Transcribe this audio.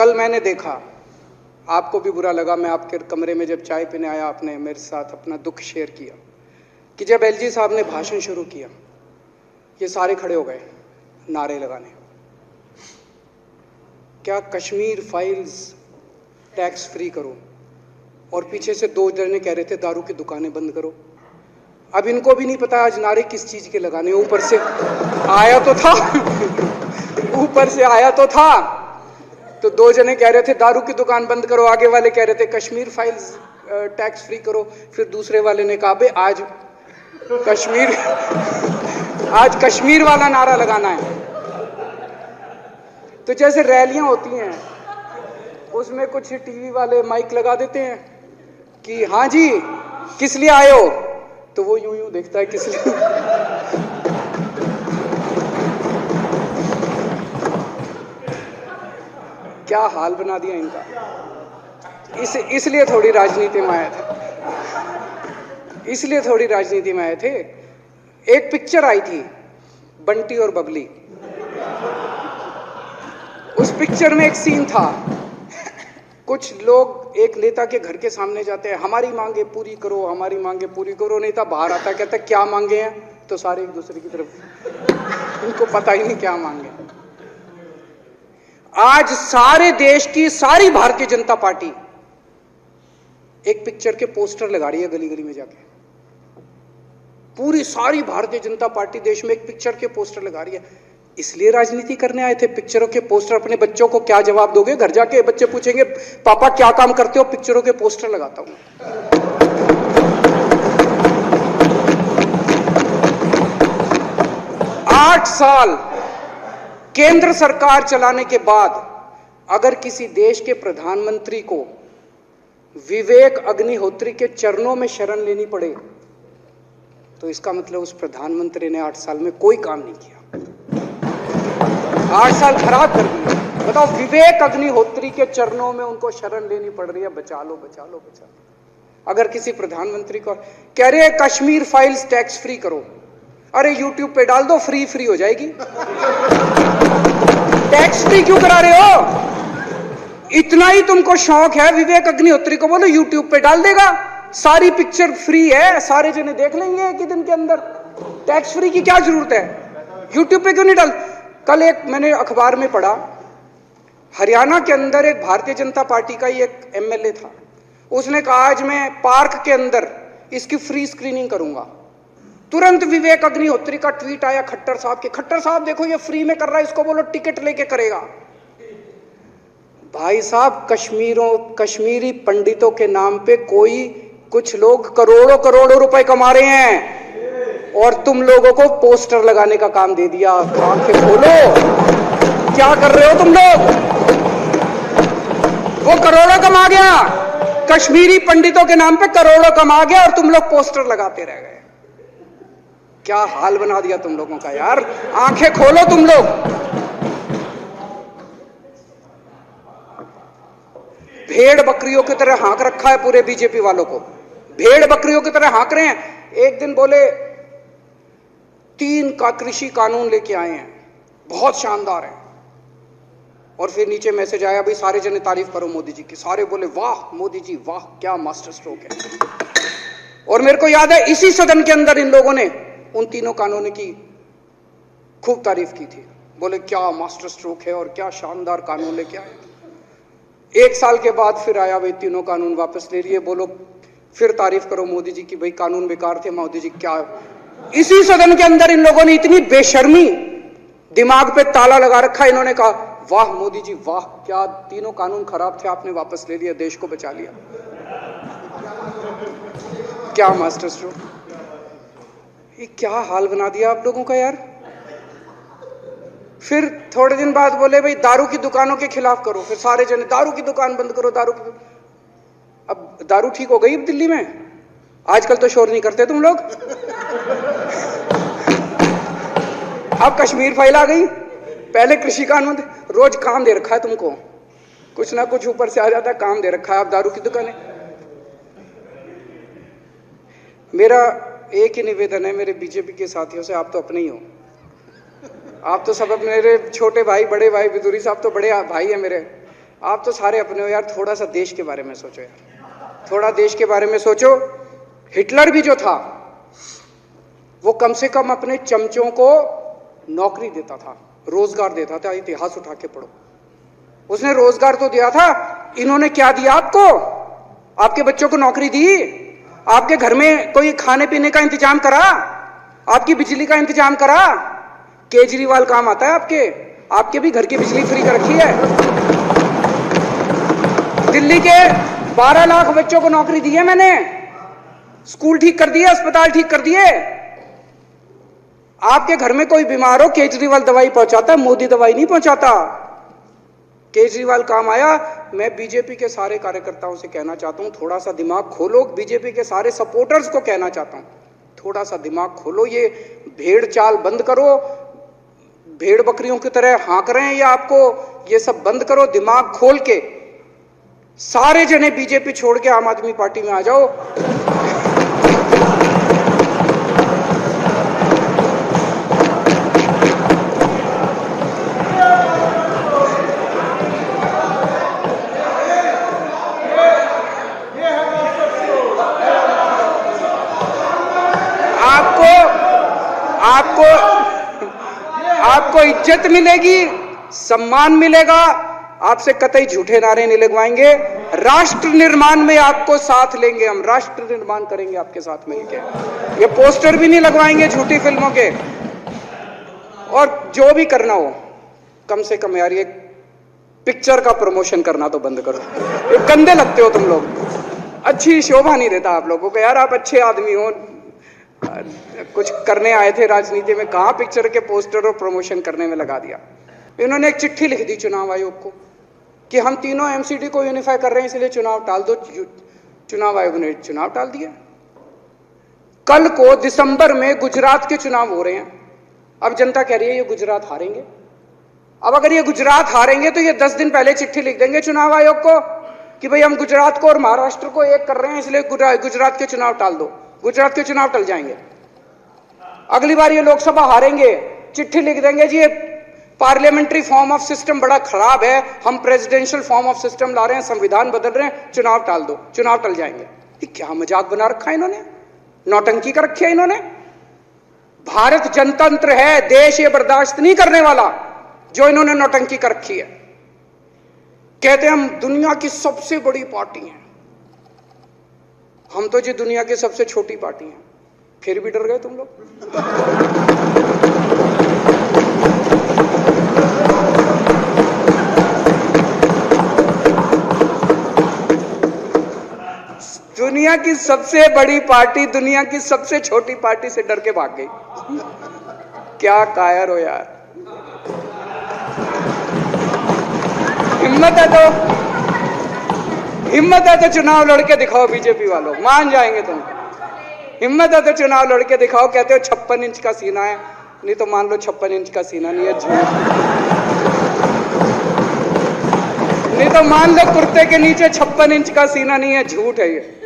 कल मैंने देखा, आपको भी बुरा लगा, मैं आपके कमरे में जब चाय पीने आया, आपने मेरे साथ अपना दुख शेयर किया कि जब एलजी साहब ने भाषण शुरू किया, ये सारे खड़े हो गए नारे लगाने। क्या कश्मीर फाइल्स टैक्स फ्री करो, और पीछे से 2 जने कह रहे थे दारू की दुकानें बंद करो। अब इनको भी नहीं पता आज नारे किस चीज के लगाने। ऊपर से आया तो था ऊपर से आया तो था, तो 2 जने कह रहे थे दारू की दुकान बंद करो, आगे वाले कह रहे थे कश्मीर फाइल्स टैक्स फ्री करो, फिर दूसरे वाले ने कहा आज कश्मीर वाला नारा लगाना है। तो जैसे रैलियां होती हैं, उसमें कुछ टीवी वाले माइक लगा देते हैं कि हाँ जी किस लिए आए हो, तो वो यूं यूं देखता है किस लिए। क्या हाल बना दिया इनका। इसलिए थोड़ी राजनीति में आए थे, इसलिए थोड़ी राजनीति में आए थे। एक पिक्चर आई थी बंटी और बबली, उस पिक्चर में एक सीन था, कुछ लोग एक नेता के घर के सामने जाते हैं, हमारी मांगे पूरी करो, हमारी मांगे पूरी करो। नेता बाहर आता है, कहता है क्या मांगे हैं, तो सारे एक दूसरे की तरफ, उनको पता ही नहीं क्या मांगे। आज सारे देश की सारी भारतीय जनता पार्टी एक पिक्चर के पोस्टर लगा रही है गली गली में जाके। पूरी सारी भारतीय जनता पार्टी देश में एक पिक्चर के पोस्टर लगा रही है। इसलिए राजनीति करने आए थे, पिक्चरों के पोस्टर। अपने बच्चों को क्या जवाब दोगे? घर जाके बच्चे पूछेंगे पापा क्या काम करते हो? पिक्चरों के पोस्टर लगाता हूं। 8 साल केंद्र सरकार चलाने के बाद अगर किसी देश के प्रधानमंत्री को विवेक अग्निहोत्री के चरणों में शरण लेनी पड़े, तो इसका मतलब उस प्रधानमंत्री ने 8 साल में कोई काम नहीं किया। 8 साल खराब कर दिए। बताओ, विवेक अग्निहोत्री के चरणों में उनको शरण लेनी पड़ रही है, बचा लो बचा लो बचा लो। अगर किसी प्रधानमंत्री को कह रहे हैं कश्मीर फाइल्स टैक्स फ्री करो, अरे यूट्यूब पे डाल दो, फ्री हो जाएगी। टैक्स फ्री क्यों करा रहे हो? इतना ही तुमको शौक है, विवेक अग्निहोत्री को बोलो यूट्यूब पे डाल देगा, सारी पिक्चर फ्री है, सारे जने देख लेंगे एक ही दिन के अंदर। टैक्स फ्री की क्या जरूरत है? यूट्यूब पे क्यों नहीं डाल? कल एक मैंने अखबार में पढ़ा, हरियाणा के अंदर एक भारतीय जनता पार्टी का ही एक एमएलए था, उसने कहा आज मैं पार्क के अंदर इसकी फ्री स्क्रीनिंग करूंगा। तुरंत विवेक अग्निहोत्री का ट्वीट आया खट्टर साहब के, खट्टर साहब देखो ये फ्री में कर रहा है, इसको बोलो टिकट लेके करेगा। भाई साहब, कश्मीरी पंडितों के नाम पे कुछ लोग करोड़ों रुपए कमा रहे हैं, और तुम लोगों को पोस्टर लगाने का काम दे दिया। आंखें खोलो, क्या कर रहे हो तुम लोग? वो करोड़ों कमा गया, कश्मीरी पंडितों के नाम पे करोड़ों कमा गया, और तुम लोग पोस्टर लगाते रह गए। क्या हाल बना दिया तुम लोगों का यार। आंखें खोलो तुम लोग। भेड़ बकरियों की तरह हाँक रखा है पूरे बीजेपी वालों को, भेड़ बकरियों की तरह हाँक रहे हैं। एक दिन बोले 3 का कृषि कानून लेके आए हैं, बहुत शानदार है, और फिर नीचे मैसेज आया भाई सारे जने तारीफ करो मोदी जी की। सारे बोले वाह मोदी जी वाह, क्या मास्टर स्ट्रोक है। और मेरे को याद है इसी सदन के अंदर इन लोगों ने उन 3 कानूनों की खूब तारीफ की थी, बोले क्या मास्टर स्ट्रोक है और क्या शानदार कानून लेके आए। 1 साल के बाद फिर आया भाई 3 कानून वापस ले लिए, बोलो फिर तारीफ करो मोदी जी की, भाई कानून बेकार थे मोदी जी। क्या इसी सदन के अंदर इन लोगों ने इतनी बेशर्मी, दिमाग पे ताला लगा रखा, इन्होंने कहा वाह मोदी जी वाह, क्या 3 कानून खराब थे आपने वापस ले लिया, देश को बचा लिया। क्या मास्टर स्ट्रोक, ये क्या हाल बना दिया आप लोगों का यार। फिर थोड़े दिन बाद बोले भाई दारू की दुकानों के खिलाफ करो, फिर सारे जने दारू की दुकान बंद करो, अब दारू ठीक हो गई दिल्ली में? आजकल तो शोर नहीं करते तुम लोग। अब कश्मीर फाइल आ गई, पहले कृषि कानून, रोज काम दे रखा है तुमको, कुछ ना कुछ ऊपर से आ जाता है, काम दे रखा है। अब दारू की दुकानें। मेरा एक ही निवेदन है मेरे बीजेपी के साथियों से, आप तो अपने ही हो, आप तो सब मेरे छोटे भाई बड़े भाई, विदुरी साहब तो बड़े भाई है मेरे, आप तो सारे अपने हो यार, थोड़ा सा देश के बारे में सोचो यार, थोड़ा देश के बारे में सोचो। हिटलर भी जो था वो कम से कम अपने चमचों को नौकरी देता था, रोजगार देता था। इतिहास उठा के पढ़ो, उसने रोजगार तो दिया था। इन्होंने क्या दिया आपको? आपके बच्चों को नौकरी दी? आपके घर में कोई खाने पीने का इंतजाम करा? आपकी बिजली का इंतजाम करा? केजरीवाल काम आता है आपके? आपके भी घर की बिजली फ्री कर रखी है। दिल्ली के 12 लाख बच्चों को नौकरी दी है मैंने, स्कूल ठीक कर दिए, अस्पताल ठीक कर दिए। आपके घर में कोई बीमार हो, केजरीवाल दवाई पहुंचाता है, मोदी दवाई नहीं पहुंचाता। केजरीवाल काम आया। मैं बीजेपी के सारे कार्यकर्ताओं से कहना चाहता हूं, थोड़ा सा दिमाग खोलो। बीजेपी के सारे सपोर्टर्स को कहना चाहता हूं, थोड़ा सा दिमाग खोलो। ये भेड़ चाल बंद करो, भेड़ बकरियों की तरह हाँक रहे हैं ये आपको, ये सब बंद करो। दिमाग खोल के सारे जने बीजेपी छोड़ के आम आदमी पार्टी में आ जाओ। आपको इज्जत मिलेगी, सम्मान मिलेगा। आपसे कतई झूठे नारे नहीं लगवाएंगे। राष्ट्र निर्माण में आपको साथ लेंगे, हम राष्ट्र निर्माण करेंगे आपके साथ मिलकर। ये पोस्टर भी नहीं लगवाएंगे झूठी फिल्मों के। और जो भी करना हो, कम से कम यार ये पिक्चर का प्रमोशन करना तो बंद करो। ये गंदे लगते हो तुम लोग, अच्छी शोभा नहीं देता आप लोगों को। यार आप अच्छे आदमी हो, कुछ करने आए थे राजनीति में, कहां पिक्चर के पोस्टर और प्रमोशन करने में लगा दिया। इन्होंने एक चिट्ठी लिख दी चुनाव आयोग को कि हम तीनों एमसीडी को यूनिफाई कर रहे हैं, इसलिए चुनाव टाल दो। चुनाव आयोग ने चुनाव टाल दिया। कल को दिसंबर में गुजरात के चुनाव हो रहे हैं। अब जनता कह रही है ये गुजरात हारेंगे। अब अगर ये गुजरात हारेंगे तो ये 10 दिन पहले चिट्ठी लिख देंगे चुनाव आयोग को कि भाई हम गुजरात को और महाराष्ट्र को एक कर रहे हैं, इसलिए गुजरात के चुनाव टाल दो। गुजरात के चुनाव टल जाएंगे। अगली बार ये लोकसभा हारेंगे, चिट्ठी लिख देंगे जी ये पार्लियामेंट्री फॉर्म ऑफ सिस्टम बड़ा खराब है, हम प्रेसिडेंशियल फॉर्म ऑफ सिस्टम ला रहे हैं, संविधान बदल रहे हैं, चुनाव टाल दो। चुनाव टल जाएंगे। ये क्या मजाक बना रखा है इन्होंने, नौटंकी कर रखी है इन्होंने। भारत जनतंत्र है, देश ये बर्दाश्त नहीं करने वाला जो इन्होंने नौटंकी कर रखी है। कहते हैं हम दुनिया की सबसे बड़ी पार्टी हैं, हम तो जी दुनिया की सबसे छोटी पार्टी हैं। फिर भी डर गए तुम लोग। दुनिया की सबसे बड़ी पार्टी दुनिया की सबसे छोटी पार्टी से डर के भाग गई। क्या कायर हो यार। हिम्मत है तो चुनाव लड़के दिखाओ बीजेपी वालों, मान जाएंगे तुम। हिम्मत है तो चुनाव लड़के दिखाओ। कहते हो 56 इंच का सीना है, नहीं तो मान लो 56 इंच का सीना नहीं है, झूठ। नहीं तो मान लो कुर्ते के नीचे 56 इंच का सीना नहीं है, झूठ है ये।